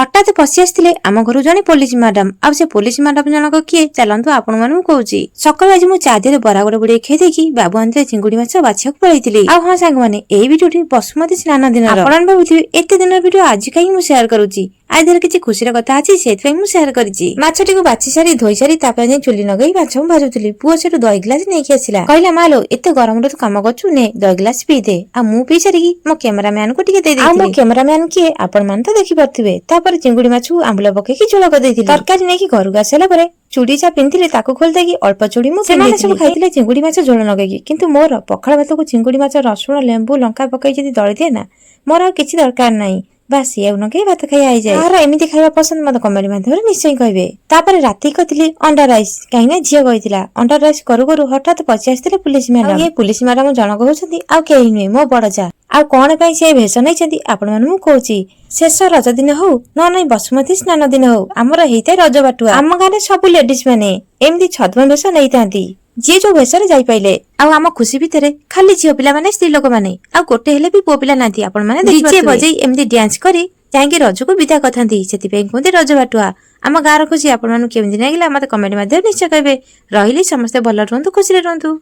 हठात पशि आसते आम घर जड़े पुलिस मैडम आ से पुलिस मैडम जनक किए चलतु आपण मानू कहूँ सकाल आज मुझे चादी बरा गुड़ गुड़े खाई देखी बाबू आंते चिंगुड़ी माछ बाछा पड़े हाँ सांग मैंने यही भिडियो बसुमती स्नान दिन आपण भावुथे एत दिन भिडियो आज कहीं मुझे सेयार करुच्ची आज देर किसी खुशी कथा अच्छी से सेयार करी माछटी को बाछी सारी धोई सारी चुली लगे माछ भाजुली पुओ से दही ग्लास नहीं आसला कहला मालो एत गरम तू कम करू ने दही ग्लास पी दे आ मु पी सारी मो कैमेरामैन को टिके मो कैमेरामैन किए आपण मान तो देखी पारे चिंगुड़ी माछ आंबुल पकई झोल कर तरकारी नहीं घर आसाला चूड़ी चा पिंधे खोल देगी अल्प चूड़ी मुझे सब खाई चिंगुड़ी माछ झोल लगे किंतु मोर पखाड़ भात को चिंगुड़ी माछ रसुण लेंबू लंका पकई जब दली दिए ना मोर आ किसी दरकार नहीं बास ये नगे भात खाई आई जाए तार एमती खाଇବା पसंद मत कमेंट माध्यम निश्चय कहबे तापर राती कहती अंडा राइस कहीं झील कहला अंडा राइस करू करू हठात पचि आसते पुलिस मैडम ये पुलिस मैडम जनक होती आउ कहीं नुहे मो बड़ जा आ कौन पाई से भेष नहीं आपण मानू कहूँ शेष रज दिन हो न बसुमती स्नान दिन हो आमर होता रज बाटुआ आम गाँव सब लेडीज मैंने एमती छद्म भेष नहीं था जी जो भेष जाइपारे आम खुशी भितर खाली झील पिला माने स्त्री लोक मैंने आ गोटे हेले भी पुओ पिला नांती आपण माने डीजे बजई एमती डांस करी जाएंगे रज को विदा करथांती सेति कहते रज बाटुआ आम गाँव खुशी आपण मानू केमती लागला मत कमेंट माध्यम निश्चय कहबे रहिली समस्ते भल रुहतु खुशी रुहतु।